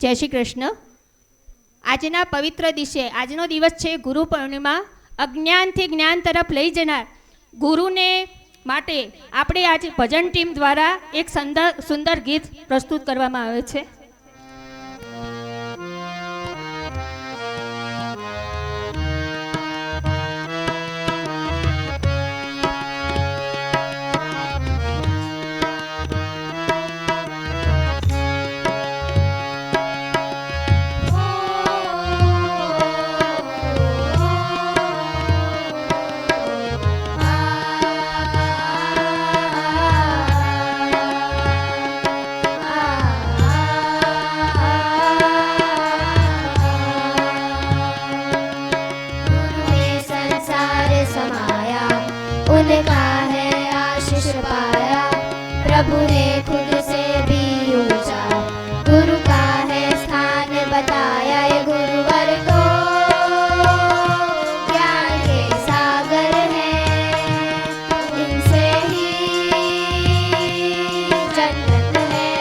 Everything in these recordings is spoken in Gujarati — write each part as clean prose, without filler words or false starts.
જય શ્રી કૃષ્ણ. આજના પવિત્ર દિવસે આજનો દિવસ છે ગુરુ પૂર્ણિમા. અજ્ઞાનથી જ્ઞાન તરફ લઈ જનાર ગુરુને માટે આપણે આજે ભજન ટીમ દ્વારા એક સુંદર ગીત પ્રસ્તુત કરવામાં આવે છે. उनका है आशीष पाया, प्रभु ने खुद से भी ऊंचा गुरु का है स्थान बताया. ये गुरुवर तो ज्ञान के सागर है, इनसे ही जन्नत है.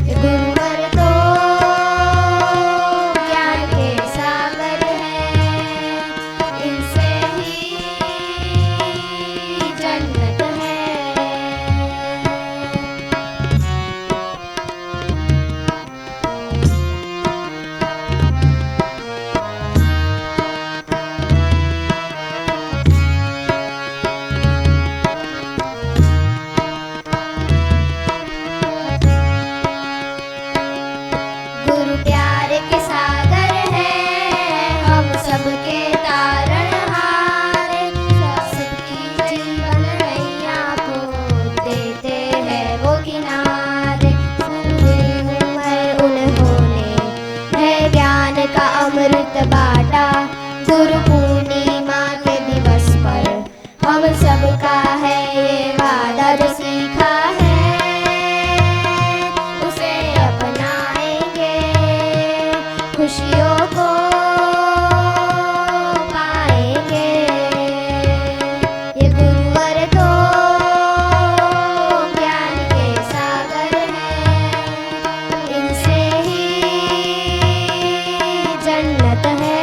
ये गुरुवर तो ज्ञान के सागर है, इनसे ही जन्नत है. गुरु प्यार के सागर है, हम सबके तारणहार, सबकी जीवन नैया को देते हैं वो किनारे. पूरी उम्र उन्होंने है ज्ञान का अमृत बाटा, गुरु पूर्णिमा के दिवस पर हम सबका है ये वादा. जो सीखा है उसे अपनाएंगे, खुशियों को पाएंगे. ये गुरुवर तो ज्ञान के सागर है, इनसे ही जन्नत है.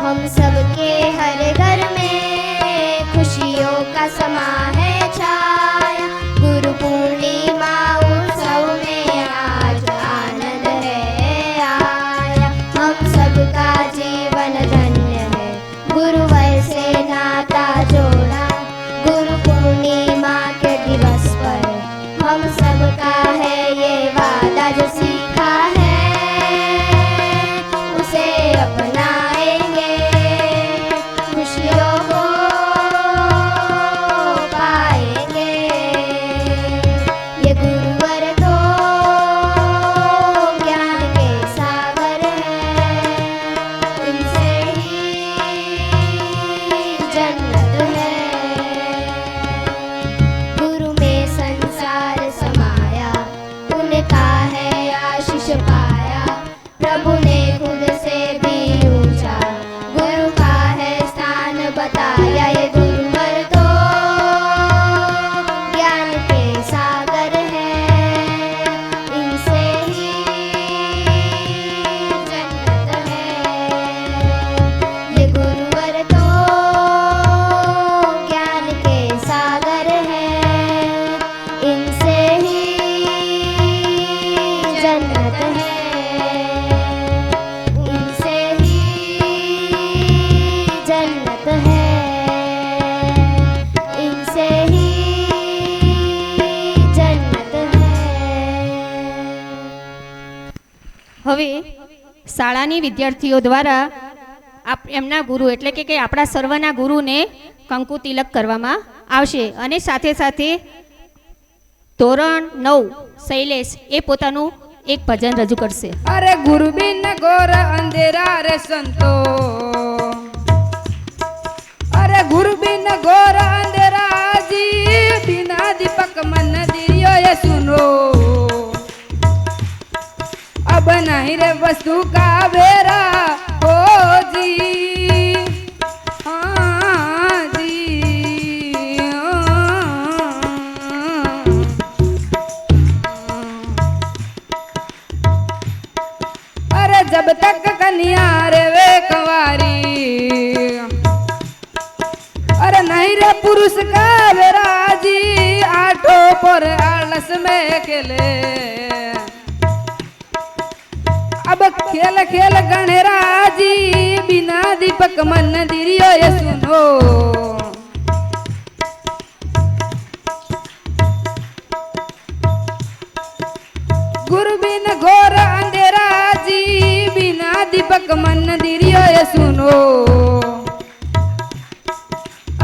हम सबके हर घर में खुशियों का समा है छाया, गुरु पूर्णिमा उत्सव में आज आनंद है आया. हम सबका जीवन धन्य है, गुरुवर से नाता जोड़ा, गुरु पूर्णिमा के दिवस पर हम सबका है ये वादा. जो सीखा है उसे अपनाएंगे, खुशियों को पाएंगे. ये गुरुवर तो ज्ञान के सागर है, इनसे ही जन्नत है. गुरु में संसार समाया, उनका है आशीष पाया, प्रभु ने खुद से भी ऊंचा गुरु का है स्थान बताया. ये गुरुवर तो ज्ञान के सागर है, इनसे ही जन्नत है. ये गुरुवर तो ज्ञान के सागर है, इनसे ही जन्नत है. इनसे ही जन्नत है, इनसे ही जन्नत है. હવે શાળાની વિદ્યાર્થીઓ દ્વારા એમના ગુરુ એટલે કે આપણા સર્વના ગુરુને કંકુ તિલક કરવામાં આવશે. અને સાથે સાથે ધોરણ 9 શૈલેષ એ પોતાનું એક ભજન રજૂ કરશે. अरे गुरु बिन घोर अंधेरा रे संतो, अरे गुरु बिन घोर अंधेरा जी. नहीं रे वस्तु का बेरा हो जी हाँ जी अरे जब तक कन्या रे वे कंवारी अरे नहीं रे पुरुष का बेराजी आठो पर आलस में खेले अब खेल खेल गणराजी बिना दीपक मंदिरियो ये सुनो गुरु बिन घोर अंधेरा जी बिना दीपक मंदिरियो ये सुनो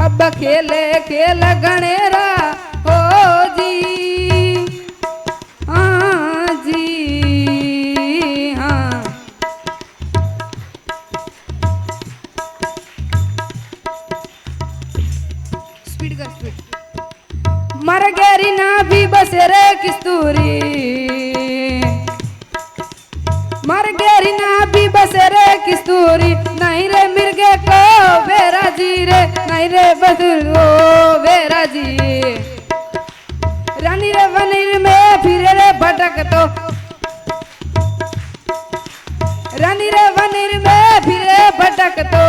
अब खेले खेल गणेरा हो जी हाँ जी हाँ स्पीड कर स्पीड मर गरी ना भी बसेरे किस्तूरी मर गरी ना भी बसेरे किस्तूरी नहीं रे मिर्गे को बेरा जी रे नहीं रे बदलो बेरा जी रानी रे वनीर में फिरे रे भटक तो रानी रे वनीर में फिरे भटक तो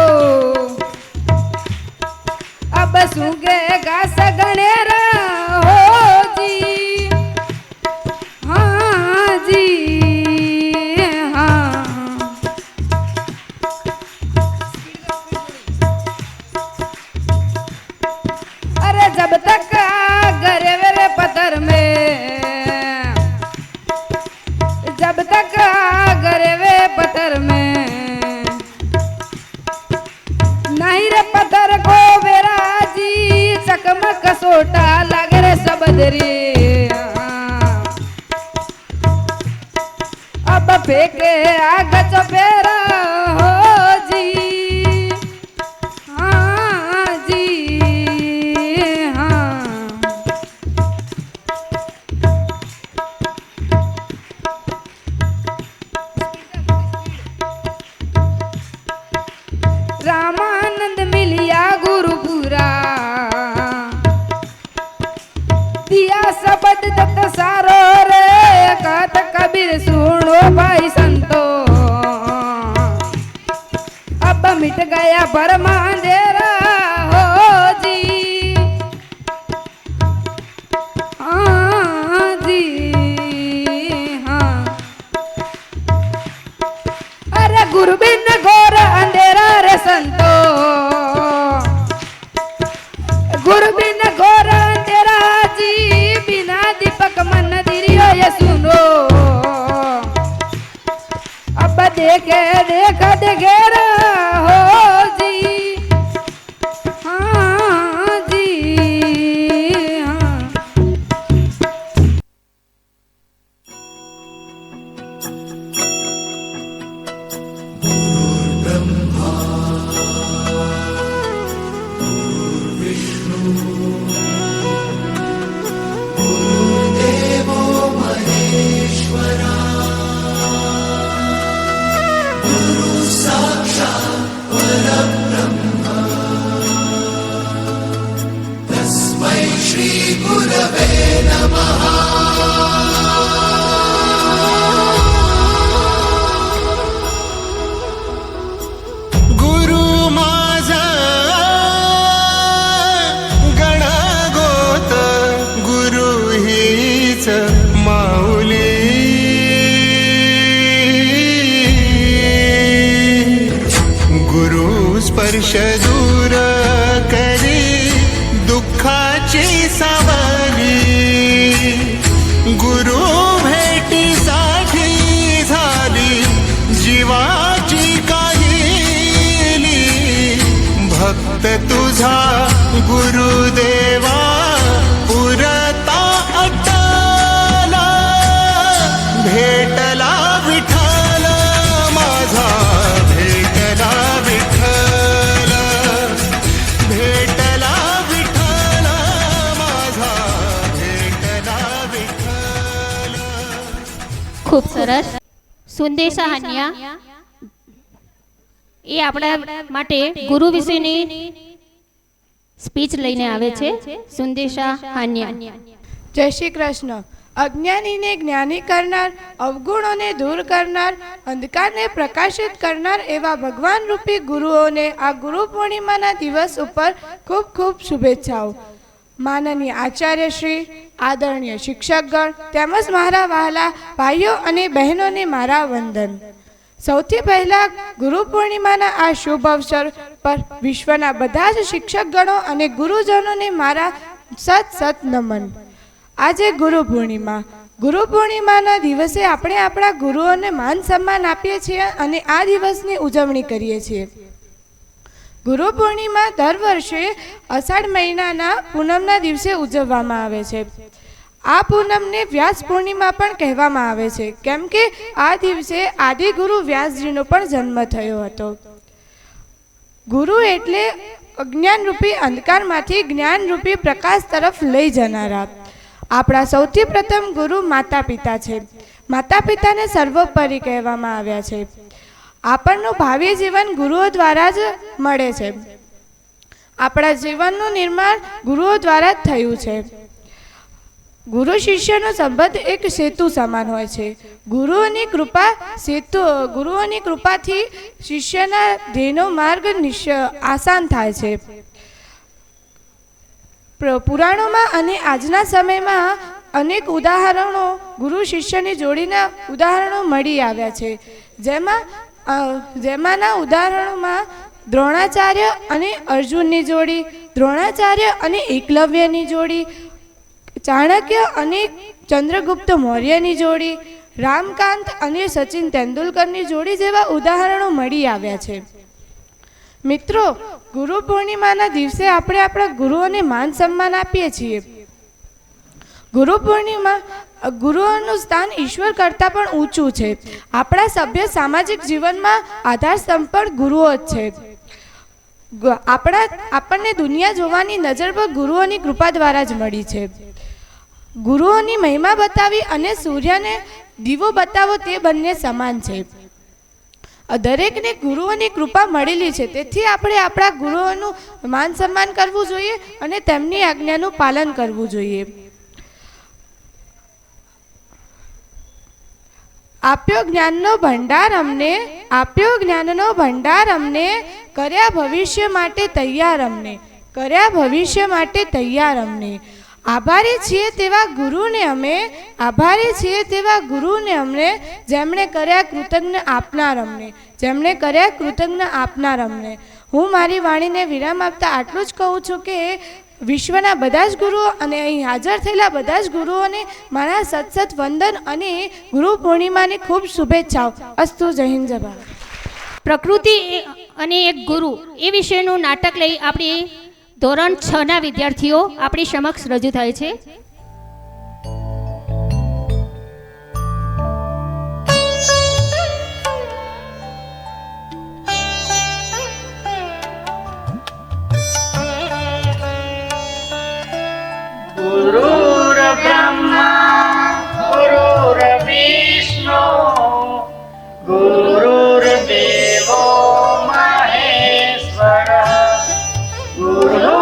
अब सूंगे घास गणेरा हो जी हाँ जी हाँ अरे जब तक गरे वेरे पत्थर में जब तक गरे वे पत्थर में नहीं रे पत्थर को बेराजी चकमक सोटा लगे रे सब दरी अब फेंके आग चपेरा हो जी हाँ जी हाँ रामानंद मिलिया गुरुपुरा दिया शब्द दत्त सारो रे कहत कबीर सुनो भाई संतो अब मिट गया बर्मा अंधेरा हो जी हाँ जी हाँ अरे गुरु बिन घोर अंधेरा रे संतो गुरु बिन घोर अंधेरा जी बिना दीपक मंदिरियो ये सुनो अब देखे देख देखेरा हो जी हाँ जी हाँ गुरु माझा गणागोत गुरु हीच माऊली गुरु स्पर्श दूर करी दुःखाची सावली गुरु भेटीसाठी झाली जीवाची काहिली भक्त तुझा गुरुदेवा पुरता अट्टाला भेटला विठ्ठल माझा भेटला विठ्ठल भेटला विठ्ठल माझा भेटला विठ्ठल ખૂબ સરસ સુંદેશા હાન્યા એ આપણા માટે ગુરુ વિશેની સ્પીચ લઈને આવે છે. સુંદેશા હાન્યા. જય શ્રી કૃષ્ણ. અજ્ઞાનીને જ્ઞાની કરનાર, અવગુણોને દૂર કરનાર, અંધકારને પ્રકાશિત કરનાર એવા ભગવાન રૂપી ગુરુઓને આ ગુરુ પૂર્ણિમાના દિવસ ઉપર ખૂબ ખૂબ શુભેચ્છાઓ. માનનીય આચાર્યશ્રી, આદરણીય શિક્ષકગણ તેમજ મારા વહાલા ભાઈઓ અને બહેનોને મારા વંદન. સૌથી પહેલાં ગુરુ પૂર્ણિમાના આ શુભ અવસર પર વિશ્વના બધા જ શિક્ષકગણો અને ગુરુજનોને મારા સત નમન. આજે ગુરુ પૂર્ણિમાના દિવસે આપણે આપણા ગુરુઓને માન સન્માન આપીએ છીએ અને આ દિવસની ઉજવણી કરીએ છીએ. ગુરુ પૂર્ણિમા દર વર્ષે અષાઢ મહિનાના પૂનમના દિવસે ઉજવવામાં આવે છે. આ પૂનમને વ્યાસ પૂર્ણિમા પણ કહેવામાં આવે છે, કેમ કે આ દિવસે આદિગુરુ વ્યાસજીનો પણ જન્મ થયો હતો. ગુરુ એટલે અજ્ઞાનરૂપી અંધકારમાંથી જ્ઞાનરૂપી પ્રકાશ તરફ લઈ જનારા. આપણા સૌથી પ્રથમ ગુરુ માતા પિતા છે. માતા પિતાને સર્વોપરી કહેવામાં આવ્યા છે. આપણનું ભાવિ જીવન ગુરુઓ દ્વારા જ મળે છે. આપણા જીવનનું નિર્માણ ગુરુઓ દ્વારા જ થયું છે. ગુરુ શિષ્યનો સંબંધ એક સેતુ સમાન હોય છે. ગુરુઓની કૃપાથી શિષ્યના ધ્યેયનો માર્ગ આસાન થાય છે. પુરાણોમાં અને આજના સમયમાં અનેક ઉદાહરણો ગુરુ શિષ્યની જોડીના ઉદાહરણો મળી આવ્યા છે. જેમાંના ઉદાહરણોમાં દ્રોણાચાર્ય અને અર્જુનની જોડી, દ્રોણાચાર્ય અને એકલવ્યની જોડી, ચાણક્ય અને ચંદ્રગુપ્ત મૌર્યની જોડી, રામકાંત અને સચિન તેંડુલકરની જોડી જેવા ઉદાહરણો મળી આવ્યા છે. મિત્રો, ગુરુ પૂર્ણિમાના દિવસે આપણે આપણા ગુરુઓને માન સન્માન આપીએ છીએ. ગુરુઓનું સ્થાન ઈશ્વર કરતાં પણ ઊંચું છે. આપણા સભ્ય સામાજિક જીવનમાં આધારસ્તંભ પણ ગુરુઓ જ છે. આપણને દુનિયા જોવાની નજર પર ગુરુઓની કૃપા દ્વારા જ મળી છે. ગુરુઓની મહિમા બતાવી અને સૂર્યને દીવો બતાવો તે બંને સમાન છે. દરેકને ગુરુઓની કૃપા મળેલી છે, તેથી આપણે આપણા ગુરુઓનું માન સન્માન કરવું જોઈએ અને તેમની આજ્ઞાનું પાલન કરવું જોઈએ. આપ્યો જ્ઞાનનો ભંડાર અમને, કર્યા ભવિષ્ય માટે તૈયાર અમને. આભારી છીએ તેવા ગુરુને અમે, જેમણે કર્યા કૃતજ્ઞ આપનાર અમને. હું મારી વાણીને વિરામ આપતા આટલું જ કહું છું કે વિશ્વના બધા જ ગુરુઓ અને અહીં હાજર થયેલા બધા જ ગુરુઓને મારા સત વંદન અને ગુરુ પૂર્ણિમાની ખૂબ શુભેચ્છાઓ. અસ્તુ. જય હિન્દ, જય ભારત. પ્રકૃતિ અને એક ગુરુ એ વિષયનું નાટક લઈ આપણી ધોરણ 6 ના વિદ્યાર્થીઓ આપણી સમક્ષ રજૂ થાય છે. ગુરુર બ્રહ્મા ગુરુર વિષ્ણુ ગુરુર દેવો મહેશ્વર ગુરુ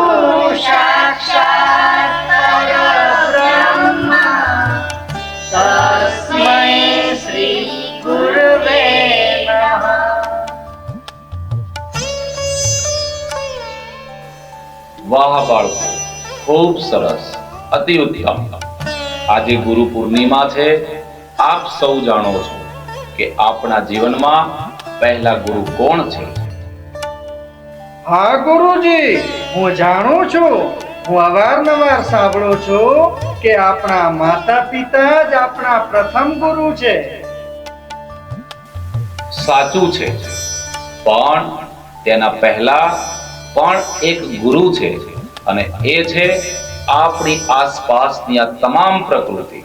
સાક્ષાત પરબ્રહ્મ તસ્મૈ શ્રી ગુરવે નમઃ. વાહ બાળકો, ખૂબ સરસ, અતિ ઉત્તમ. આજે ગુરુ પૂર્ણિમા છે. આપ સૌ જાણો છો કે આપણા જીવનમાં પહેલા ગુરુ કોણ છે? હા ગુરુજી, હું જાણું છું. હું અવારનવાર સાંભળું છું કે આપણા માતા પિતા જ આપણા પ્રથમ ગુરુ છે. સાચું છે, પણ તેના પહેલા પણ એક ગુરુ છે અને એ છે આપણી આસપાસની આ તમામ પ્રકૃતિ.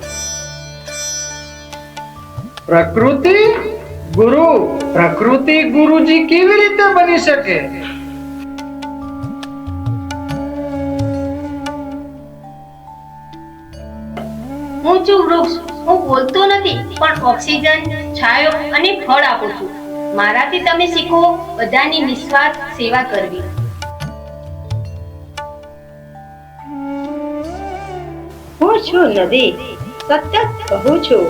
પ્રકૃતિ ગુરુજી કેવી રીતે બની શકે? ઊંચું વૃક્ષ હું બોલતો નથી, પણ ઓક્સિજન, છાયો અને ફળ આપું છું. મારાથી તમે શીખો બધાની નિસ્વાર્થ સેવા કરવી. હું છું નદી, સતત કહું છું,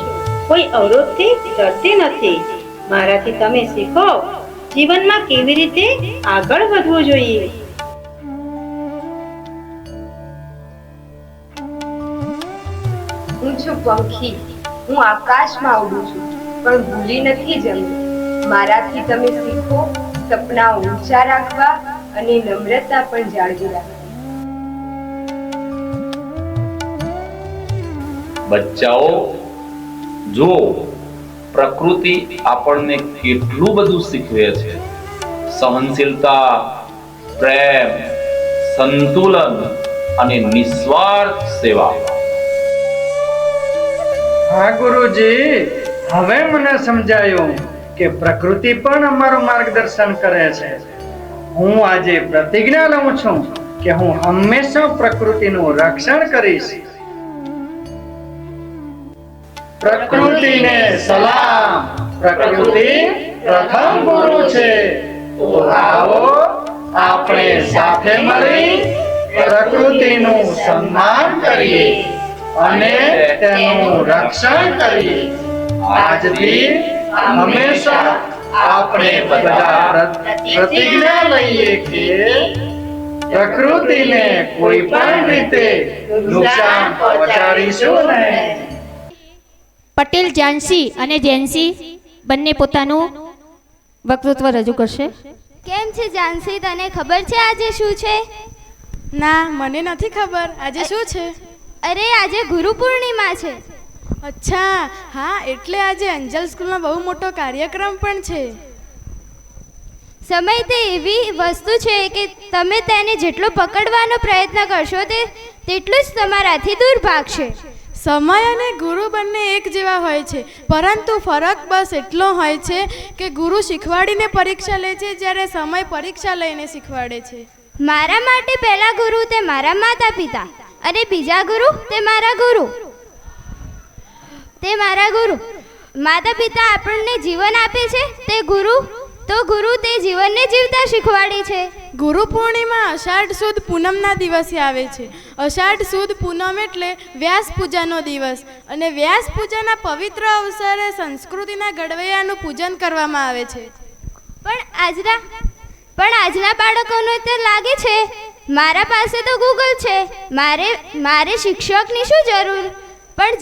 કોઈ અવરોધથી ડરતી નથી. મારાથી તમે શીખો જીવનમાં કેવી રીતે આગળ વધવું જોઈએ. હું છું પંખી, હું આકાશમાં ઉડું છું, પણ ભૂલી નથી જમી. મારાથી તમે શીખો સપના ઊંચા રાખવા અને નમ્રતા પણ જાળવી રાખવી. બચ્ચાઓ, જો પ્રકૃતિ આપણને કેટલું બધું શીખવે છે. સહનશીલતા, પ્રેમ, સંતુલન અને નિસ્વાર્થ સેવા. હા ગુરુજી, હવે મને સમજાયું કે પ્રકૃતિ પણ અમારું માર્ગદર્શન કરે છે. હું આજે પ્રતિજ્ઞા લઉં છું કે હું હંમેશા પ્રકૃતિનું રક્ષણ કરીશ. પ્રકૃતિને સલામ. પ્રકૃતિ પ્રથમ ગુરુ છે. તો આવો આપણે સાથે મળી પ્રકૃતિનું સન્માન કરીએ અને તેનું રક્ષણ કરીએ. આજથી હંમેશા આપણે બધા પ્રતિજ્ઞા લઈએ કે પ્રકૃતિને કોઈ પણ રીતે નુકસાન પહોંચાડીશું નહીં. પટેલ ઝાંસી અને જેન્સી બંને પોતાનું વક્તૃત્વ રજૂ કરશે. કેમ છે ઝાંસી, તને ખબર છે આજે શું છે? ના, મને નથી ખબર. આજે શું છે? અરે આજે ગુરુ પૂર્ણિમા છે. અચ્છા, હા, એટલે આજે અંજલ સ્કૂલમાં બહુ મોટો કાર્યક્રમ પણ છે. સમય તે એવી વસ્તુ છે કે તમે તેને જેટલો પકડવાનો પ્રયત્ન કરશો તેટલું જ તમારાથી દૂર ભાગશે. સમય અને ગુરુ બંને એક જેવા હોય છે, પરંતુ ફરક બસ એટલો હોય છે કે ગુરુ શીખવાડીને પરીક્ષા લે છે, જ્યારે સમય પરીક્ષા લઈને શીખવાડે છે. મારા માટે પહેલા ગુરુ તે મારા માતા પિતા અને બીજા ગુરુ તે મારા ગુરુ. માતા પિતા આપણને જીવન આપે છે, ગુરુ તે જીવનને જીવતા શીખવાડે છે. ગુરુ પૂર્ણિમા અષાઢ સુદ પૂનમના દિવસે આવે છે. અષાઢ સુદ પૂનમ એટલે વ્યાસ પૂજાનો દિવસ, અને વ્યાસ પૂજાના પવિત્ર અવસરે સંસ્કૃતિના ઘડવૈયાનું પૂજન કરવામાં આવે છે. પણ આજના બાળકોને તો લાગે છે મારા પાસે તો ગૂગલ છે, મારે શિક્ષકની શું જરૂર. પણ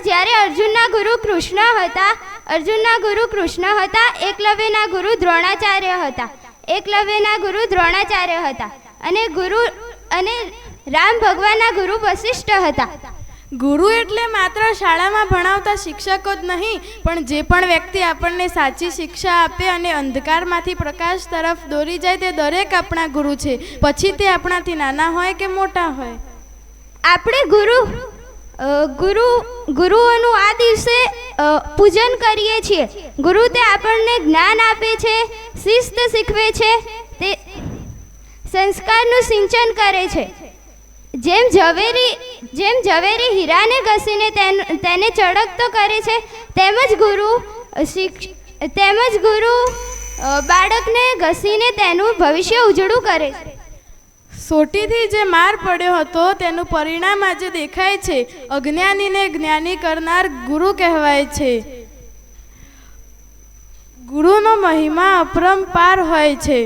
જ્યારે અર્જુનના ગુરુ કૃષ્ણ હતા, એકલવ્યના ગુરુ દ્રોણાચાર્ય હતા અને રામ ભગવાનના ગુરુ વશિષ્ઠ હતા. ગુરુ એટલે માત્ર શાળામાં ભણાવતા શિક્ષકો જ નહીં, પણ જે પણ વ્યક્તિ આપણને સાચી શિક્ષા આપે અને અંધકારમાંથી પ્રકાશ તરફ દોરી જાય તે દરેક આપણા ગુરુ છે, પછી તે આપણાથી નાના હોય કે મોટા હોય. આપણે ગુરુઓનું આ દિવસે પૂજન કરીએ છીએ. ગુરુ તે આપણને જ્ઞાન આપે છે, શિસ્ત શીખવે છે, તે સંસ્કારનું સિંચન કરે છે. જેમ ઝવેરી હીરાને ઘસીને તેને ચળકતો કરે છે, તેમજ ગુરુ બાળકને ઘસીને તેનું ભવિષ્ય ઉજળું કરે છે. સોટીથી જે માર પડ્યો હતો તેનું પરિણામ આજે દેખાય છે. અજ્ઞાનીને જ્ઞાની કરનાર ગુરુ કહેવાય છે. ગુરુનો મહિમા અપરંપાર હોય છે.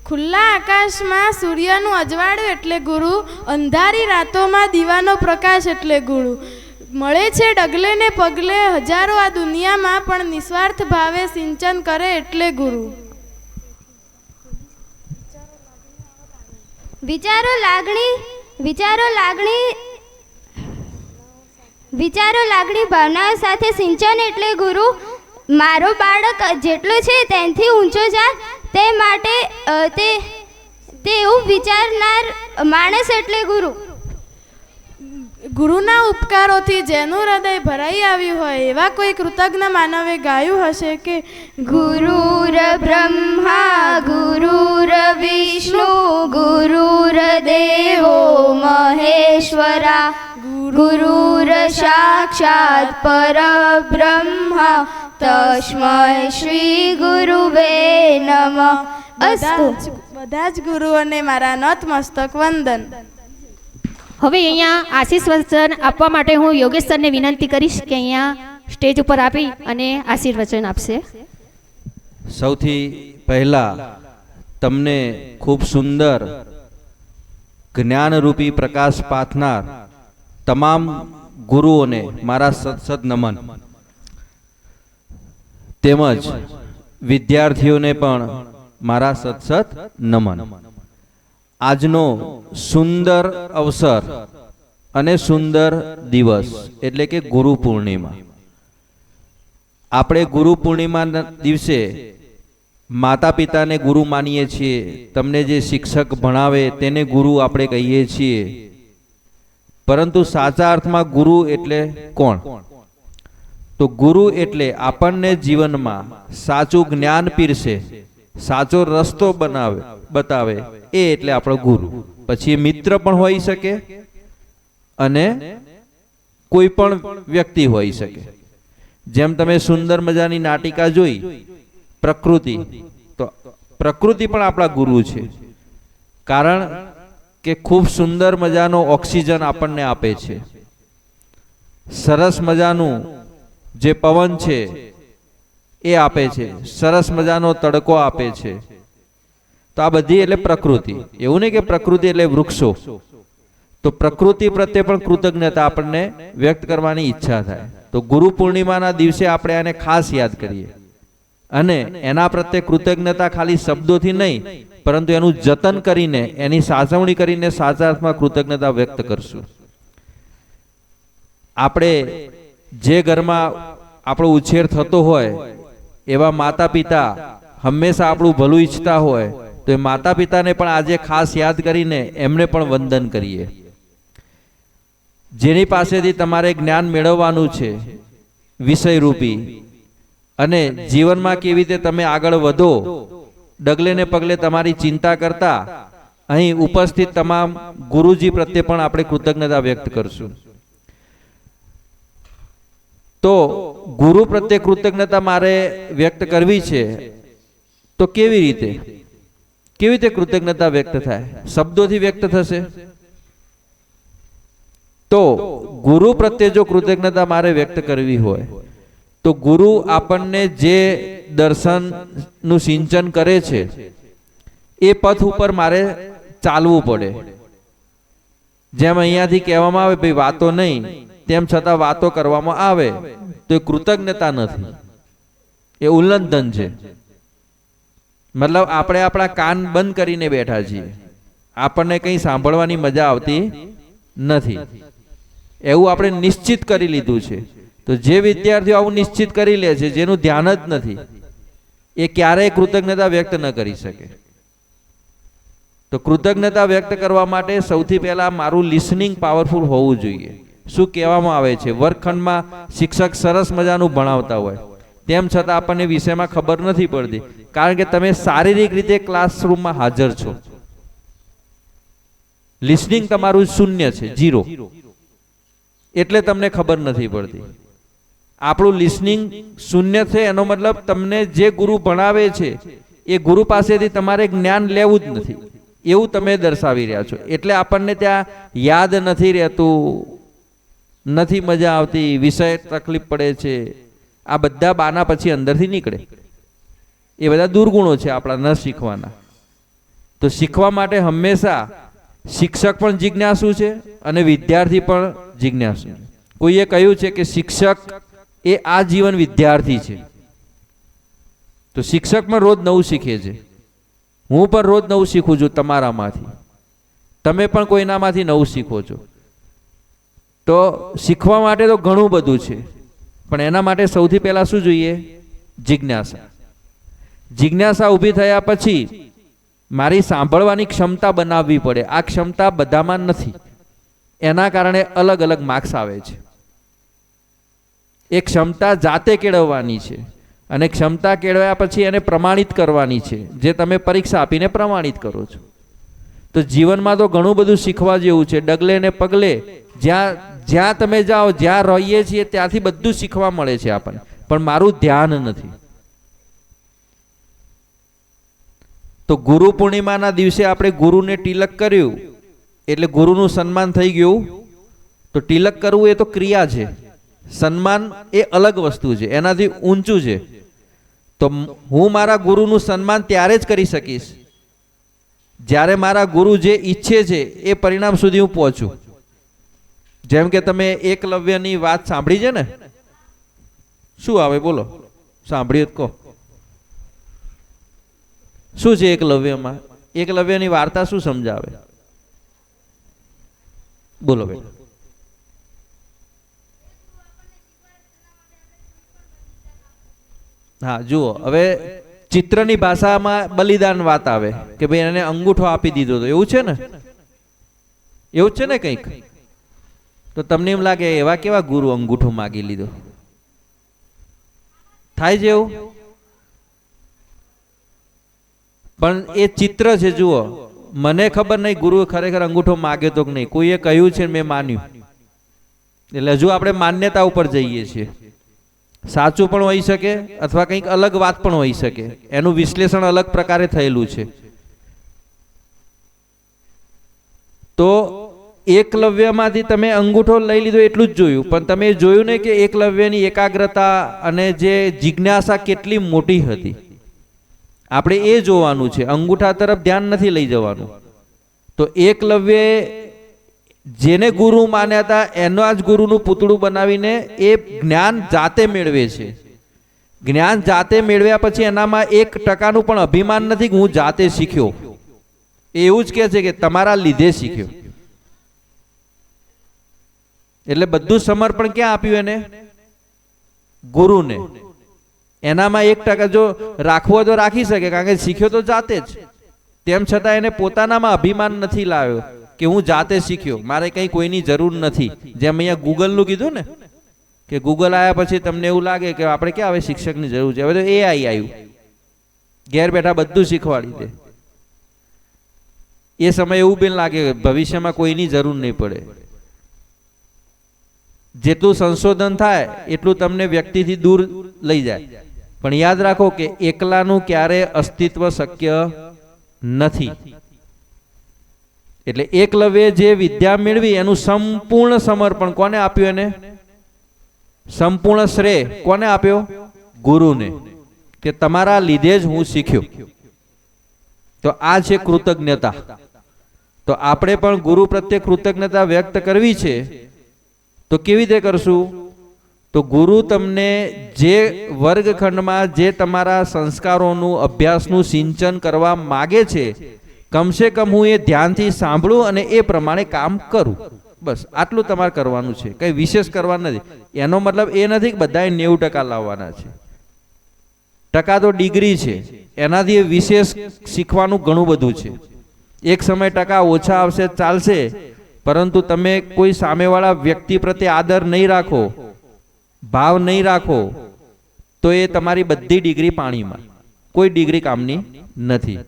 ખુલ્લા આકાશમાં સૂર્યનું અજવાળું એટલે ગુરુ, અંધારી રાતોમાં દીવાનો પ્રકાશ એટલે ગુરુ. મળે છે ડગલે ને પગલે હજારો આ દુનિયામાં, પણ નિસ્વાર્થ ભાવે સિંચન કરે એટલે ગુરુ. વિચારો લાગણી ભાવનાઓ સાથે સિંચન એટલે ગુરુ. મારો બાળક જેટલો છે તેનાથી ઊંચો જાય તે માટે તે એવું વિચારનાર માણસ એટલે ગુરુ. ગુરુના ઉપકારોથી જેનું હૃદય ભરાઈ આવ્યું હોય એવા કોઈ કૃતજ્ઞ માનવે ગાયું હશે કે ગુરુર બ્રહ્મા ગુરુર વિષ્ણુ ગુરુર દેવો મહેશ્વર सर्वेश्वरा गुरुर्साक्षात् परब्रह्म तस्मै श्री गुरुवे नमः અસ્તુ. બધા જ ગુરુઓને મારા નતમસ્તક વંદન. હવે અહીંયા આશીષ વચન આપવા માટે હું યોગેશ સરને વિનંતી કરીશ કે અહીંયા સ્ટેજ ઉપર આપી અને આશીર્વચન આપશે. સૌથી પહેલા તમને ખૂબ સુંદર જ્ઞાનરૂપી પ્રકાશ પાથનાર તમામ ગુરુઓને મારા સત નમન, તેમજ વિદ્યાર્થીઓને પણ મારા સત નમન. આજનો સુંદર અવસર અને સુંદર દિવસ એટલે કે ગુરુ પૂર્ણિમા. આપણે ગુરુ પૂર્ણિમાના દિવસે માતા પિતાને ગુરુ માનીએ છીએ. તમને જે શિક્ષક ભણાવે તેને ગુરુ આપણે કહીએ છીએ. પરંતુ સાચા અર્થમાં ગુરુ એટલે કોણ? તો ગુરુ એટલે આપણને જીવનમાં સાચું જ્ઞાન પીરસે, સાચો રસ્તો બતાવે, એ એટલે આપણો ગુરુ. પછી એ મિત્ર પણ હોઈ શકે અને કોઈ પણ વ્યક્તિ હોઈ શકે. જેમ તમે સુંદર મજાની નાટિકા જોઈ પ્રકૃતિ, તો પ્રકૃતિ પણ આપણા ગુરુ છે. કારણ કે ખૂબ સુંદર મજાનો ઓક્સિજન આપણને આપે છે. સરસ મજાનું જે પવન છે એ આપે છે, સરસ મજાનો તડકો આપે છે. તો આ બધી એટલે પ્રકૃતિ. એવું નહીં કે પ્રકૃતિ એટલે વૃક્ષો. તો પ્રકૃતિ પ્રત્યે પણ કૃતજ્ઞતા આપણને વ્યક્ત કરવાની ઈચ્છા થાય. તો ગુરુ પૂર્ણિમાના દિવસે આપણે આને ખાસ યાદ કરીએ અને એના પ્રત્યે કૃતજ્ઞતા ખાલી શબ્દોથી નહીં, પરંતુ એનું જતન કરીને, એની સાચવણી કરીને સાચા અર્થમાં કૃતજ્ઞતા વ્યક્ત કરશું. આપણે જે ઘરમાં આપણો ઉછેર થતો હોય એવા માતા પિતા હંમેશા આપણું ભલું ઈચ્છતા હોય, તો એ માતા પિતાને પણ આજે ખાસ યાદ કરીને એમને પણ વંદન કરીએ. જેની પાસેથી તમારે જ્ઞાન મેળવવાનું છે વિષયરૂપી, અને જીવનમાં કેવી રીતે તમે આગળ વધો, ડગલે ને પગલે તમારી ચિંતા કરતા અહીં ઉપસ્થિત તમામ ગુરુજી પ્રત્યે પણ આપણે કૃતજ્ઞતા વ્યક્ત કરશું. તો ગુરુ પ્રત્યે કૃતજ્ઞતા મારે વ્યક્ત કરવી છે, તો કેવી રીતે કૃતજ્ઞતા વ્યક્ત થાય? શબ્દોથી વ્યક્ત થશે? તો ગુરુ પ્રત્યે જો કૃતજ્ઞતા મારે વ્યક્ત કરવી હોય તો ગુરુ આપણને જે દર્શનનું સિંચન કરે છે એ પથ ઉપર મારે ચાલવું પડે. જેમ અહીંયાથી કહેવામાં આવે ભાઈ વાતો નહીં, તેમ છતાં વાતો કરવામાં આવે, તો એ કૃતજ્ઞતા નથી, એ ઉલ્લંઘન છે. મતલબ આપણે આપણા કાન બંધ કરીને બેઠા છીએ, આપણને કંઈ સાંભળવાની મજા આવતી નથી, એવું આપણે નિશ્ચિત કરી લીધું છે. તો જે વિદ્યાર્થીઓ આવું નિશ્ચિત કરી લે છે, જેનું ધ્યાન જ નથી, એ ક્યારેય કૃતજ્ઞતા વ્યક્ત ન કરી શકે. તો કૃતજ્ઞતા વ્યક્ત કરવા માટે સૌથી પહેલા મારું લિસનિંગ પાવરફુલ હોવું જોઈએ. શું કહેવામાં આવે છે? વર્ગખંડમાં શિક્ષક સરસ મજાનું ભણાવતા હોય, તેમ છતાં આપણને વિષયમાં ખબર નથી પડતી, કારણ કે તમે શારીરિક રીતે ક્લાસરૂમમાં હાજર છો. લિસનિંગ તમારું શૂન્ય છે, 0, એટલે તમને ખબર નથી પડતી. આપણું લિસનિંગ શૂન્ય છે, એનો મતલબ તમને જે ગુરુ ભણાવે છે એ ગુરુ પાસેથી તમારે જ્ઞાન લેવું જ નથી, એવું તમે દર્શાવી રહ્યા છો. એટલે આપણને ત્યાં યાદ નથી રહેતું, નથી મજા આવતી, વિષય તકલીફ પડે છે. આ બધા બાના પછી અંદરથી નીકળે. એ બધા દુર્ગુણો છે આપણા ન શીખવાના. તો શીખવા માટે હંમેશા શિક્ષક પણ જિજ્ઞાસુ છે અને વિદ્યાર્થી પણ જિજ્ઞાસુ. કોઈએ કહ્યું છે કે શિક્ષક એ આજીવન વિદ્યાર્થી છે. તો શિક્ષક પણ રોજ નવું શીખે છે. હું પણ રોજ નવું શીખું છું તમારામાંથી, તમે પણ કોઈનામાંથી નવું શીખો છો. તો શીખવા માટે તો ઘણું બધું છે, પણ એના માટે સૌથી પહેલા શું જોઈએ? જિજ્ઞાસા. જિજ્ઞાસા ઊભી થયા પછી મારી સાંભળવાની ક્ષમતા બનાવવી પડે. આ ક્ષમતા બધામાં નથી, એના કારણે અલગ અલગ માર્ક્સ આવે છે. એ ક્ષમતા જાતે કેળવવાની છે, અને ક્ષમતા કેળવ્યા પછી એને પ્રમાણિત કરવાની છે, જે તમે પરીક્ષા આપીને પ્રમાણિત કરો છો. તો જીવનમાં તો ઘણું બધું શીખવા જેવું છે. ડગલે ને પગલે જ્યાં જ્યાં તમે જાઓ, જ્યાં રહીએ છીએ ત્યાંથી બધું શીખવા મળે છે આપણને, પણ મારું ધ્યાન નથી. તો ગુરુ પૂર્ણિમાના દિવસે આપણે ગુરુને તિલક કર્યું એટલે ગુરુનું સન્માન થઈ ગયું. તો તિલક કરવું એ તો ક્રિયા છે, સન્માન એ અલગ વસ્તુ છે, એનાથી ઊંચું છે. તો હું મારા ગુરુનું સન્માન ત્યારે જ કરી શકીશ જ્યારે મારા ગુરુ જે ઈચ્છે છે એ પરિણામ સુધી હું પહોંચું. જેમ કે તમે એકલવ્યની વાત સાંભળી છે ને? શું આવે બોલો, સાંભળ્યું કહો. શું છે એકલવ્યમાં? એકલવ્યની વાર્તા શું સમજાવે? બોલો બેટા. હા જુઓ, હવે ચિત્રની ભાષામાં બલિદાન વાત આવે કે ભાઈ એને અંગૂઠો આપી દીધો તો, એવું છે ને? એવું છે ને કંઈક? તો તમને એમ લાગે એવા કેવા ગુરુ અંગૂઠો માગી લીધો? થાય છે એવું? પણ એ ચિત્ર છે. જુઓ, મને ખબર નહીં ગુરુએ ખરેખર અંગૂઠો માગ્યો તો કે નહીં, કોઈએ કહ્યું છે મેં માન્યું, એટલે હજુ આપણે માન્યતા ઉપર જઈએ છીએ. સાચું પણ હોઈ શકે અથવા કંઈક અલગ વાત પણ હોઈ શકે, એનું વિશ્લેષણ અલગ પ્રકારે થયેલું છે. તો એકલવ્યમાંથી તમે અંગૂઠો લઈ લીધો એટલું જ જોયું, પણ તમે જોયું ને કે એકલવ્યની એકાગ્રતા અને જે જિજ્ઞાસા કેટલી મોટી હતી. આપણે એ જોવાનું છે, અંગૂઠા તરફ ધ્યાન નથી લઈ જવાનું. તો એકલવ્ય જેને ગુરુ માન્યા હતા એના જ ગુરુનું પૂતળું બનાવીને એ જ્ઞાન જાતે મેળવે છે. જ્ઞાન જાતે મેળવ્યા પછી એનામાં 1% પણ અભિમાન નથી કે હું જાતે શીખ્યો. એવું જ કહે છે કે તમારા લીધે શીખ્યો. એટલે બધું સમર્પણ ક્યાં આપ્યું એને? ગુરુને. એનામાં 1% જો રાખવો તો રાખી શકે, કારણ કે શીખ્યો તો જાતે જ. તેમ છતાં એને પોતાનામાં અભિમાન નથી લાવ્યો કે હું જાતે શીખ્યો, મારે કંઈ કોઈની જરૂર નથી. જેમ અહીંયા ગૂગલનું કીધું ને કે ગૂગલ આવ્યા પછી તમને એવું લાગે કે આપણે ક્યાં હવે શિક્ષકની જરૂર છે, હવે તો AI આવ્યું, ઘેર બેઠા બધું શીખવાડી દે. એ સમય એવું બી લાગે ભવિષ્યમાં કોઈની જરૂર નહીં પડે. જેટલું સંશોધન થાય એટલું તમને વ્યક્તિથી દૂર લઈ જાય. પણ યાદ રાખો કે એકલાનું ક્યારે અસ્તિત્વ શક્ય નથી. એટલે એકલવ્ય જે વિદ્યા મેળવી એનું સંપૂર્ણ સમર્પણ કોને આપ્યું? એને સંપૂર્ણ શ્રેય કોને આપ્યો? ગુરુને, કે તમારા લીધે જ હું શીખ્યો. તો આ છે કૃતજ્ઞતા. તો આપણે પણ ગુરુ પ્રત્યે કૃતજ્ઞતા વ્યક્ત કરવી છે. તો કેવી રીતે કરશું? તો ગુરુ તમને જે વર્ગખંડમાં જે તમારા સંસ્કારોનું અભ્યાસનું સિંચન કરવા માગે છે, કમસે કમ હું એ ધ્યાનથી સાંભળું અને એ પ્રમાણે કામ કરું. બસ આટલું તમારે કરવાનું છે, કંઈ વિશેષ કરવાનું નથી. એનો મતલબ એ નથી કે બધાએ 90% લાવવાના છે. ટકા તો ડિગ્રી છે, એનાથી વિશેષ શીખવાનું ઘણું બધું છે. એક સમય ટકા ઓછા આવશે ચાલશે, પરંતુ તમે કોઈ સામેવાળા વ્યક્તિ પ્રત્યે આદર નહીં રાખો, ભાવ નહીં રાખો, તો એ તમારી બધી ડિગ્રી પાણીમાં, કોઈ ડિગ્રી કામની નથી.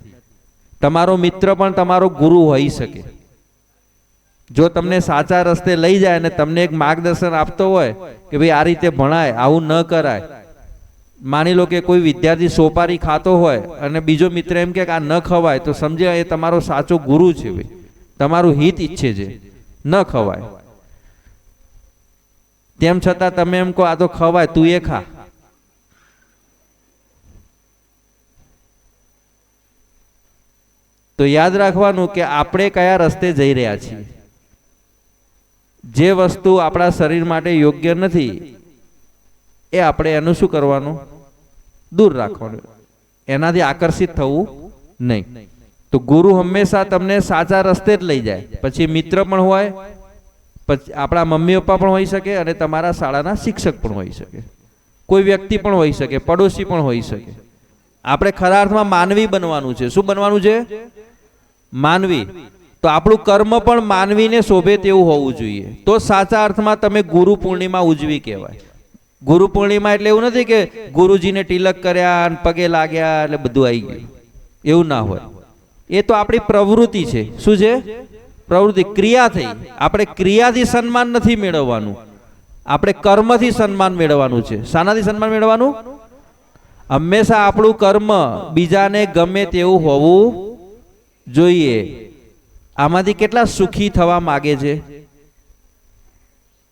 તમારો મિત્ર પણ તમારો ગુરુ હોઈ શકે. જો તમને સાચા રસ્તે લઈ જાય અને તમને એક માર્ગદર્શન આપતો હોય કે ભાઈ આ રીતે ભણાય, આવું ન કરાય. માની લો કે કોઈ વિદ્યાર્થી સોપારી ખાતો હોય અને બીજો મિત્ર એમ કે આ ન ખવાય, તો સમજે એ તમારો સાચો ગુરુ છે, ભાઈ તમારું હિત ઈચ્છે છે, ન ખવાય. તેમ છતાં તમે એમ કહો આ તો ખવાય, તું એ ખા. તો યાદ રાખવાનું કે આપણે કયા રસ્તે જઈ રહ્યા છીએ. જે વસ્તુ આપણા શરીર માટે યોગ્ય નથી એ આપણે એનું શું કરવાનું? દૂર રાખવાનું, એનાથી આકર્ષિત થવું નહીં. તો ગુરુ હંમેશા તમને સાચા રસ્તે જ લઈ જાય. પછી મિત્ર પણ હોય, પછી આપણા મમ્મી પપ્પા પણ હોઈ શકે, અને તમારા શાળાના શિક્ષક પણ હોઈ શકે, કોઈ વ્યક્તિ પણ હોઈ શકે, પડોશી પણ હોઈ શકે. આપણે ખરા અર્થમાં માનવી બનવાનું છે. શું બનવાનું છે? માનવી. તો આપણું કર્મ પણ માનવીને શોભે તેવું હોવું જોઈએ. તો સાચા અર્થમાં તમે ગુરુ પૂર્ણિમા ઉજવી કહેવાય. ગુરુ પૂર્ણિમા એટલે એવું નથી કે ગુરુજીને તિલક કર્યા અને પગે લાગ્યા એટલે બધું આવી ગયું, એવું ના હોય. એ તો આપણી પ્રવૃત્તિ છે. શું છે? પ્રવૃત્તિ, ક્રિયા થઈ. આપણે ક્રિયાથી સન્માન નથી મેળવવાનું, આપણે કર્મથી સન્માન મેળવવાનું છે. શાનાથી સન્માન મેળવવાનું? હંમેશા આપણું કર્મ બીજાને ગમે તેવું હોવું જોઈએ. આમાંથી કેટલા સુખી થવા માગે છે?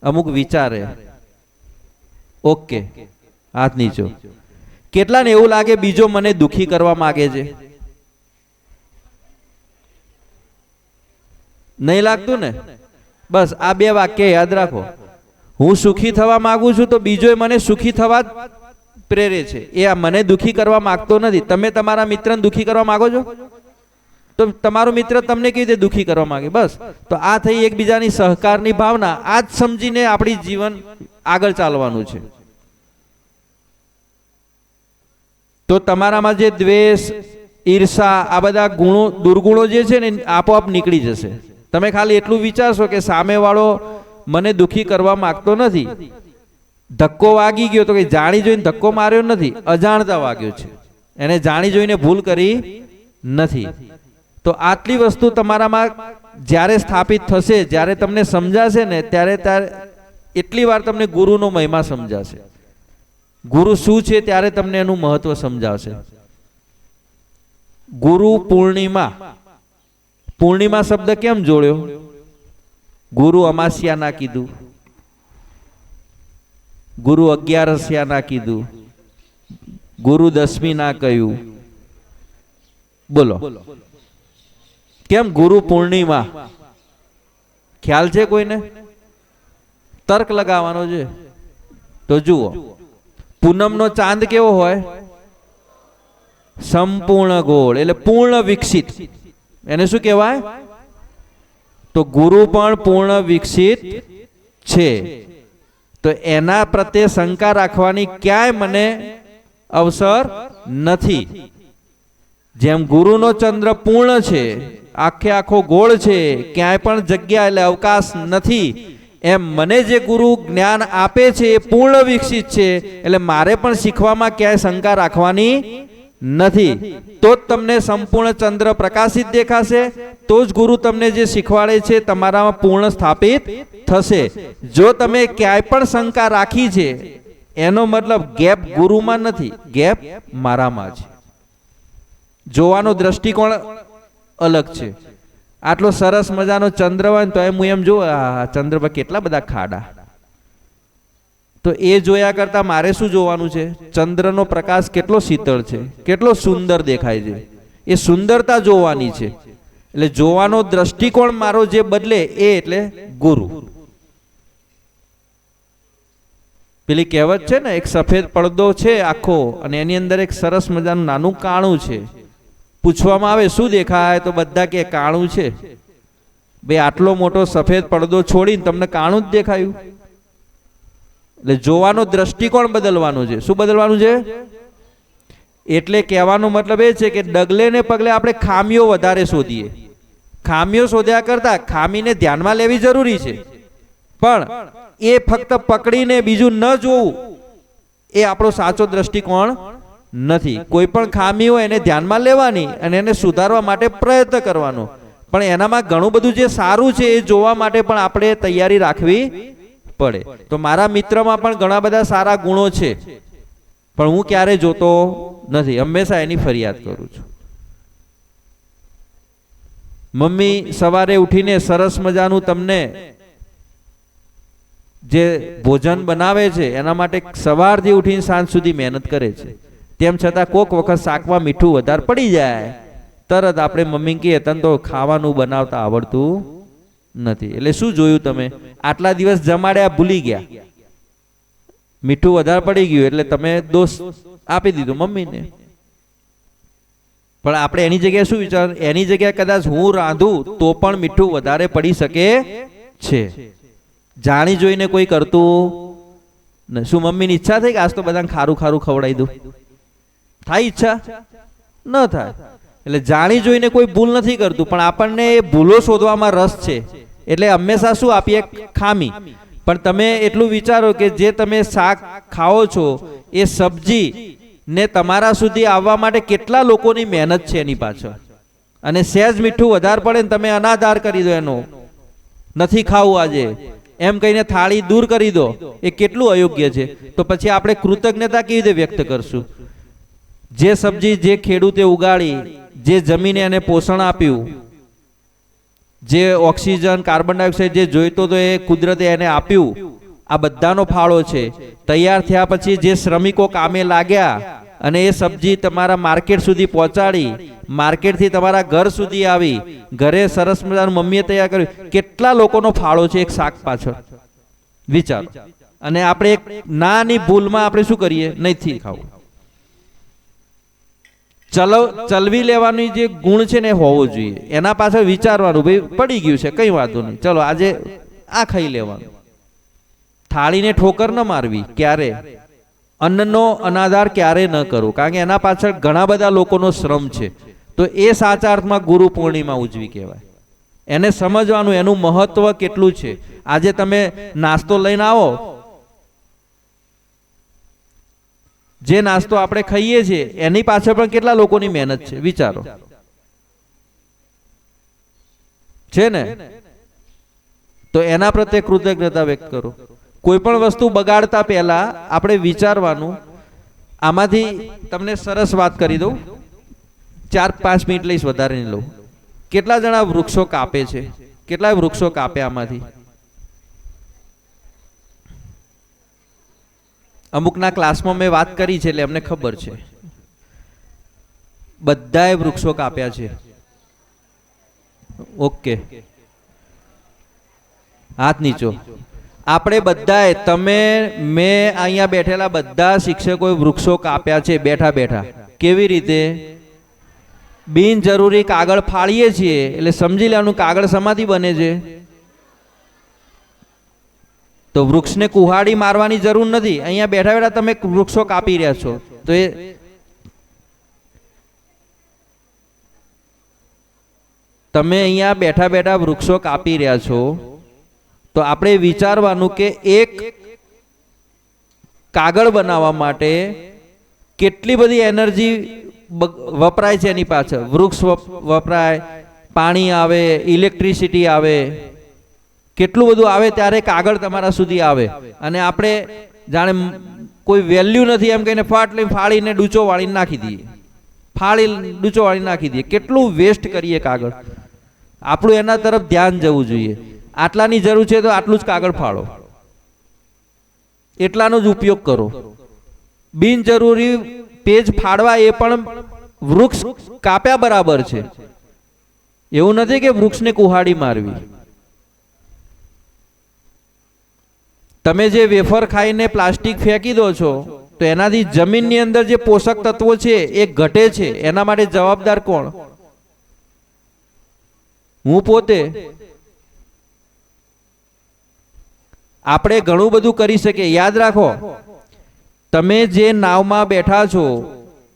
અમુક વિચારે. ઓકે, હાથ નીચો. કેટલાને એવું લાગે બીજો મને દુખી કરવા માગે છે? નહીં લાગતું ને? બસ આ બે વાક્ય યાદ રાખો. હું સુખી થવા માંગુ છું તો બીજો મને સુખી થવા જ પ્રેરે છે. એ આ મને દુખી કરવા માંગતો નથી. તમે તમારા મિત્રને દુખી કરવા માંગો છો તો તમારો મિત્ર તમને કેવી રીતે દુખી કરવા માંગે? બસ તો આ થઈ એકબીજાની સહકારની ભાવના. આ જ સમજીને આપણી જીવન આગળ ચાલવાનું છે. તો તમારામાં જે દ્વેષ, ઈર્ષા, આ બધા ગુણો, દુર્ગુણો જે છે ને આપોઆપ નીકળી જશે. તમે ખાલી એટલું વિચારશો કે સામેવાળો મને દુખી કરવા માંગતો નથી. ધક્કો વાગી ગયો તો કે જાણી જોઈને ધક્કો માર્યો નથી, અજાણતા વાગ્યો છે. એને જાણી જોઈને ભૂલ કરી નથી. તો આટલી વસ્તુ તમારામાં જ્યારે સ્થાપિત થશે, જ્યારે તમને સમજાશે ને ત્યારે એટલી વાર તમને ગુરુનો મહિમા સમજાશે. ગુરુ શું છે ત્યારે તમને એનું મહત્વ સમજાવશે. ગુરુ પૂર્ણિમા, પૂર્ણિમા શબ્દ કેમ જોડ્યો? ગુરુ અમાસ્યા ના કીધું, ગુરુ 11 ના કીધું, ગુરુ 10મી ના કહ્યું. બોલો કેમ ગુરુ પૂર્ણિમા? ખ્યાલ છે કોઈને? તર્ક લગાવવાનો છે. તો જુઓ, પૂનમનો ચાંદ કેવો હોય? સંપૂર્ણ ગોળ, એટલે પૂર્ણ વિકસિત. એને શું કહેવાય? તો ગુરુ પણ પૂર્ણ વિકસિત છે. તો એના પ્રત્યે શંકા રાખવાની ક્યાંય મને અવસર નથી. જેમ ગુરુનો ચંદ્ર પૂર્ણ છે, આખે આખો ગોળ છે, ક્યાંય પણ જગ્યા એટલે અવકાશ નથી, એમ મને જે ગુરુ જ્ઞાન આપે છે એ પૂર્ણ વિકસિત છે. એટલે મારે પણ શીખવામાં ક્યાંય શંકા રાખવાની નથી. તો જ તમને સંપૂર્ણ ચંદ્ર પ્રકાશિત દેખાશે, તો જ ગુરુ તમને જે શીખવાડે છે તમારામાં પૂર્ણ સ્થાપિત થશે. જો તમે ક્યાંય પણ શંકા રાખી છે એનો મતલબ ગેપ ગુરુમાં નથી, ગેપ મારામાં છે. જોવાનો દ્રષ્ટિકોણ અલગ છે. આટલો સરસ મજાનો ચંદ્ર હોય તો હું એમ જો આ ચંદ્ર પર કેટલા બધા ખાડા, તો એ જોયા કરતા મારે શું જોવાનું છે? ચંદ્રનો પ્રકાશ કેટલો શીતળ છે, કેટલો સુંદર દેખાય છે, એ સુંદરતા જોવાની છે. એટલે જોવાનો દ્રષ્ટિકોણ મારો જે બદલે એ એટલે ગુરુ. પેલી કહેવત છે ને, એક સફેદ પડદો છે આખો અને એની અંદર એક સરસ મજાનું નાનું કાણું છે. પૂછવામાં આવે શું દેખાય તો બધા કે કાણું છે. ભાઈ આટલો મોટો સફેદ પડદો છોડીને તમને કાણું જ દેખાયું. એટલે જોવાનો દ્રષ્ટિકોણ બદલવાનો છે. શું બદલવાનું છે? એટલે કહેવાનો મતલબ એ છે કે ડગલે ને પગલે આપણે ખામીઓ વધારે શોધીએ. ખામીઓ શોધ્યા કરતા ખામીને ધ્યાનમાં લેવી જરૂરી છે, પણ એ ફક્ત પકડીને બીજું ન જોવું એ આપણો સાચો દ્રષ્ટિકોણ નથી. કોઈ પણ ખામી હોય એને ધ્યાનમાં લેવાની અને એને સુધારવા માટે પ્રયત્ન કરવાનો, પણ એનામાં ઘણું બધું જે સારું છે એ જોવા માટે પણ આપણે તૈયારી રાખવી પડે. તો મારા મિત્રમાં પણ ઘણા બધા સારા ગુણો છે, પણ હું ક્યારે જોતો નથી, હંમેશા એની ફરિયાદ કરું છું. મમ્મી સવારે ઉઠીને સરસ મજાનું તમને જે ભોજન બનાવે છે એના માટે સવારથી ઉઠીને સાંજ સુધી મહેનત કરે છે. તેમ છતાં કોક વખત શાકમાં મીઠું વધારે પડી જાય, તરત આપણે મમ્મી કહીએ તને તો ખાવાનું બનાવતા આવડતું નથી. એટલે શું જોયું તમે? આટલા દિવસ જમાડ્યા ભૂલી ગયા, મીઠું વધારે પડી ગયું એટલે તમે દોષ આપી દીધો મમ્મીને. પણ આપણે એની જગ્યાએ શું વિચાર? એની જગ્યાએ કદાચ હું રાંધું તો પણ મીઠું વધારે પડી શકે છે. જાણી જોઈને કોઈ કરતું. શું મમ્મીની ઈચ્છા થઈ કે આજ તો બધાને ખારું ખારું ખવડાવી દઉં? થાય ઈચ્છા? ન થાય. એટલે જાણી જોઈને કોઈ ભૂલ નથી કરતું, પણ આપણને એ ભૂલો શોધવામાં રસ છે. એટલે હંમેશા શું આપીએ? ખામી. પણ તમે એટલું વિચારો કે જે તમે શાક ખાઓ છો એ સબ્જી ને તમારા સુધી આવવા માટે કેટલા લોકોની મહેનત છે એની પાછળ. અને સહેજ મીઠું વધારે પડે ને તમે અનાદાર કરી દો એનો, નથી ખાવું આજે એમ કહીને થાળી દૂર કરી દો, એ કેટલું અયોગ્ય છે. તો પછી આપણે કૃતજ્ઞતા કેવી રીતે વ્યક્ત કરશું? જે સબ્જી જે ખેડૂતે ઉગાડી, જે જમીને એને પોષણ આપ્યું, જે ઓક્સિજન કાર્બન ડાયોક્સાઇડ જે જોઈતો તો એ કુદરતે એને આપ્યું, આ બધાનો ફાળો છે. તૈયાર થયા પછી જે શ્રમિકો કામે લાગ્યા અને એ સબ્જી તમારા માર્કેટ સુધી પહોંચાડી, માર્કેટથી તમારા ઘર સુધી આવી, ઘરે સરસ મજાનું મમ્મીએ તૈયાર કર્યું, કેટલા લોકોનો ફાળો છે એક શાક પાછળ, વિચારો. અને આપણે એક નાની ભૂલમાં આપણે શું કરીએ? નથી ખાવું. ચલવી લેવાની જે ગુણ છે ને એ હોવો જોઈએ. એના પાછળ વિચારવાનું, ભાઈ પડી ગયું છે કઈ વાંધો નહીં, ચલો આજે આ ખાઈ લેવાનું. થાળીને ઠોકર ન મારવી ક્યારે, અન્નનો અનાદાર ક્યારે ન કરો, કારણ કે એના પાછળ ઘણા બધા લોકોનો શ્રમ છે. તો એ સાચા અર્થમાં ગુરુ પૂર્ણિમા ઉજવી કહેવાય. એને સમજવાનું એનું મહત્વ કેટલું છે. આજે તમે નાસ્તો લઈને આવો, જે નાસ્તો આપણે ખાઈએ છીએ એની પાછળ પણ કેટલા લોકોની મહેનત છે, વિચારો. છે ને? તો એના પ્રત્યે કૃતજ્ઞતા વ્યક્ત કરો. કોઈ પણ વસ્તુ બગાડતા પહેલા આપણે વિચારવાનું. આમાંથી તમને સરસ વાત કરી દઉં, 4-5 મિનિટ લઈશ, વધારે નહીં લઉં. કેટલા જણા વૃક્ષો કાપે છે? કેટલા વૃક્ષો કાપે આમાંથી? અમુકના ક્લાસમાં મેં વાત કરી છે એટલે અમને ખબર છે. બધાએ વૃક્ષો કાપ્યા છે? ઓકે, હાથ નીચો. આપણે બધાએ, તમે, મેં, અહીંયા બેઠેલા બધા શિક્ષકોએ વૃક્ષો કાપ્યા છે બેઠા બેઠા. કેવી રીતે? બિનજરૂરી કાગળ ફાડીએ છીએ એટલે સમજી લેવાનું કાગળ શેમાંથી બને છે. તો વૃક્ષને કુહાડી મારવાની જરૂર નથી. અહીંયા બેઠા બેઠા તમે વૃક્ષો કાપી રહ્યા છો, તો એ તમે અહીંયા બેઠા બેઠા વૃક્ષો કાપી રહ્યા છો, તો આપણે વિચારવાનું કે એક કાગળ બનાવવા માટે કેટલી બધી એનર્જી વપરાય છે એની પાછળ. વૃક્ષ વપરાય, પાણી આવે, ઇલેક્ટ્રિસિટી આવે, કેટલું બધું આવે ત્યારે કાગળ તમારા સુધી આવે. અને આપણે જાણે કોઈ વેલ્યુ નથી એમ કહીને ફાડીને ડૂચો વાળીને નાખી દઈએ, ડૂચો વાળીને નાખી દઈએ. કેટલું વેસ્ટ કરીએ કાગળ. આપણું એના તરફ ધ્યાન જવું જોઈએ. આટલાની જરૂર છે તો આટલું જ કાગળ ફાળો, એટલાનો જ ઉપયોગ કરો. બિનજરૂરી પેજ ફાડવા એ પણ વૃક્ષ કાપ્યા બરાબર છે. એવું નથી કે વૃક્ષને કુહાડી મારવી. તમે જે વેફર ખાઈને પ્લાસ્ટિક ફેંકી દો છો તો એનાથી જમીનની અંદર જે પોષક તત્વો છે એ ઘટે છે. એના માટે જવાબદાર કોણ? હું પોતે. આપણે ઘણું બધું કરી શકીએ. યાદ રાખો, તમે જે નાવમાં બેઠા છો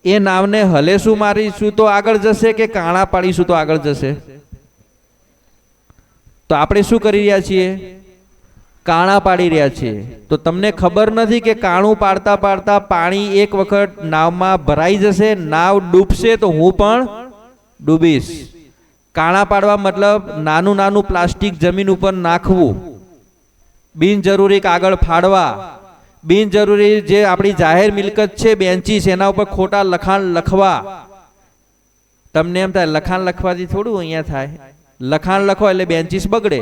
એ નાવને હલેશું મારીશું તો આગળ જશે કે કાણા પાડીશું તો આગળ જશે? તો આપણે શું કરી રહ્યા છીએ? કાણા પાડી રહ્યા છીએ. તો તમને ખબર નથી કે કાણું પાડતા પાડતા પાણી એક વખત નાવમાં ભરાઈ જશે, નાવ ડૂબશે તો હું પણ ડૂબીશ. કાણા પાડવા મતલબ નાનું નાનું પ્લાસ્ટિક જમીન ઉપર નાખવું, બિનજરૂરી કાગળ ફાડવા, બિનજરૂરી જે આપણી જાહેર મિલકત છે બેન્ચીસ એના ઉપર ખોટા લખાણ લખવા. તમને એમ થાય લખાણ લખવાથી થોડું અહીંયા થાય. લખાણ લખો એટલે બેન્ચીસ બગડે,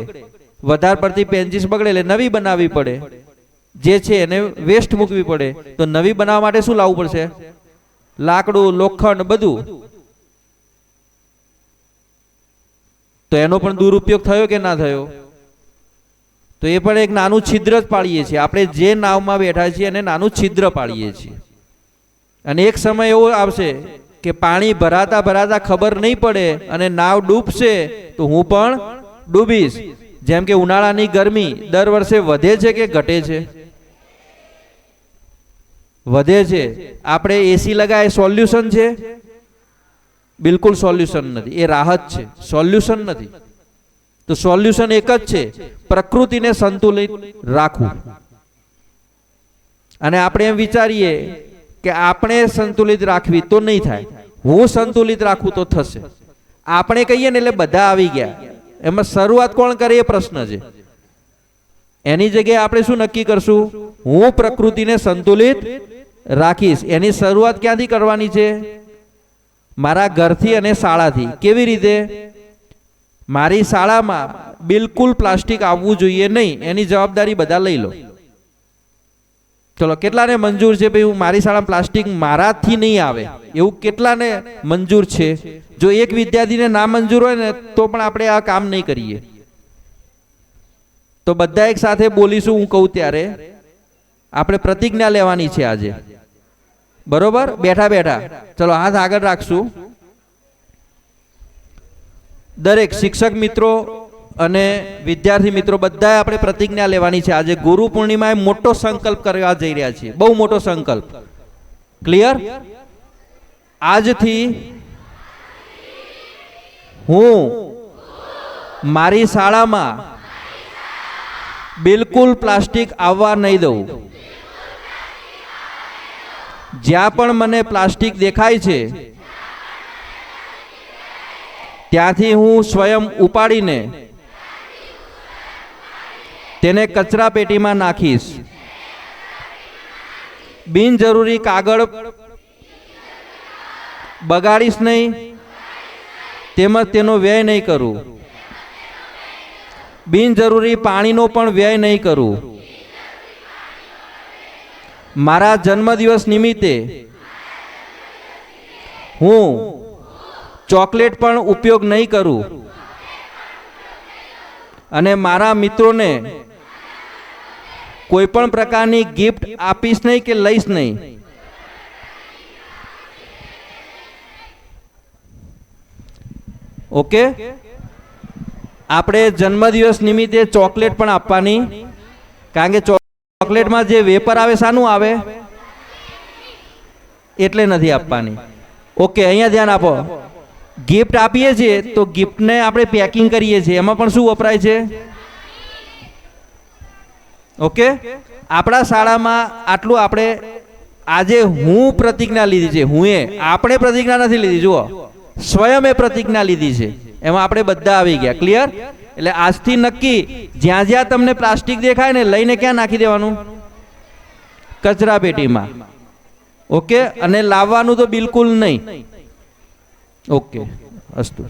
વધારે પડતી બેન્ચીસ બગડે એટલે નવી બનાવવી પડે, જે છે એને વેસ્ટ મૂકવી પડે. તો નવી બનાવવા માટે શું લાવવું પડશે? લાકડું, લોખંડ, બધું. તો એનો પણ દુરુપયોગ થયો કે ના થયો? તો એ પણ એક નાનું છિદ્ર જ પાડીએ છીએ. આપણે જે નાવમાં બેઠા છીએ એને નાનું છિદ્ર પાડીએ છીએ. અને એક સમય એવો આવશે કે પાણી ભરાતા ભરાતા ખબર નહીં પડે અને નાવ ડૂબશે તો હું પણ ડૂબીશ. જેમ કે ઉનાળાની ગરમી દર વર્ષે વધે છે કે ઘટે છે? વધે છે. આપણે એસી લગાય સોલ્યુશન છે? બિલકુલ સોલ્યુશન નથી. એ રાહત છે, સોલ્યુશન નથી. તો સોલ્યુશન એક જ છે, પ્રકૃતિને સંતુલિત રાખવું. અને આપણે એમ વિચારીએ કે આપણે સંતુલિત રાખવી તો નહીં થાય, હું સંતુલિત રાખું તો થશે. આપણે કહીએ ને એટલે બધા આવી ગયા. એમાં શરૂઆત કોણ કરે એ પ્રશ્ન છે. એની જગ્યાએ આપણે શું નક્કી કરશું? હું પ્રકૃતિને સંતુલિત રાખીશ. એની શરૂઆત ક્યાંથી કરવાની છે? મારા ઘરથી અને શાળાથી. કેવી રીતે? મારી શાળામાં બિલકુલ પ્લાસ્ટિક આવવું જોઈએ નહીં, એની જવાબદારી બધા લઈ લો. ચલો, કેટલાને મંજૂર છે ભાઈ મારી શાળામાં પ્લાસ્ટિક મારાથી નહીં આવે? એવું કેટલાને મંજૂર છે? જો એક વિદ્યાર્થીને ના મંજૂર હોય ને તો પણ આપણે આ કામ નહીં કરીએ. તો બધા એક સાથે બોલીશું. હું કહું ત્યારે આપણે પ્રતિજ્ઞા લેવાની છે આજે. બરોબર? બેઠા બેઠા ચલો હાથ આગળ રાખશું. દરેક શિક્ષક મિત્રો અને વિદ્યાર્થી મિત્રો બધાએ આપણે પ્રતિજ્ઞા લેવાની છે. આજે ગુરુ પૂર્ણિમાએ મોટો સંકલ્પ કરવા જઈ રહ્યા છીએ. બહુ મોટો સંકલ્પ. ક્લિયર? આજથી હું મારી શાળામાં બિલકુલ પ્લાસ્ટિક આવવા નહીં દઉં. જ્યાં પણ મને પ્લાસ્ટિક દેખાય છે ત્યાંથી હું સ્વયં ઉપાડીને તેને કચરા પેટીમાં નાખીશ. બિનજરૂરી કાગળ બગાડીશ નહીં, તેમજ તેનો વ્યય નહીં કરું. બિનજરૂરી પાણીનો પણ વ્યય નહીં કરું. મારા જન્મદિવસ નિમિત્તે હું ચોકલેટ પણ ઉપયોગ નહીં કરું અને મારા મિત્રોને કોઈ પણ પ્રકારની ગિફ્ટ આપીશ નહીં કે લઈશ નહીં. ઓકે? આપણે જન્મદિવસ નિમિત્તે ચોકલેટ પણ આપવાની, કારણ કે ચોકલેટમાં જે વેપર આવે શાનું આવે એટલે નથી આપવાની. ઓકે, અહીંયા ધ્યાન આપો. ગિફ્ટ આપીએ છીએ તો ગિફ્ટને આપણે પેકિંગ કરીએ છીએ, એમાં પણ શું વપરાય છે? ઓકે? આપણા શાળામાં આટલું આપણે આજે હું પ્રતિજ્ઞા લીધી છે. આપણે પ્રતિજ્ઞા નથી લીધી, જુઓ સ્વયં પ્રતિજ્ઞા લીધી છે. એમાં આપણે બધા આવી ગયા. ક્લિયર? એટલે આજથી નક્કી, જ્યાં જ્યાં તમને પ્લાસ્ટિક દેખાય ને લઈને ક્યાં નાખી દેવાનું? કચરા પેટીમાં. ઓકે? અને લાવવાનું તો બિલકુલ નહીં. ઓકે, અસ્તુ.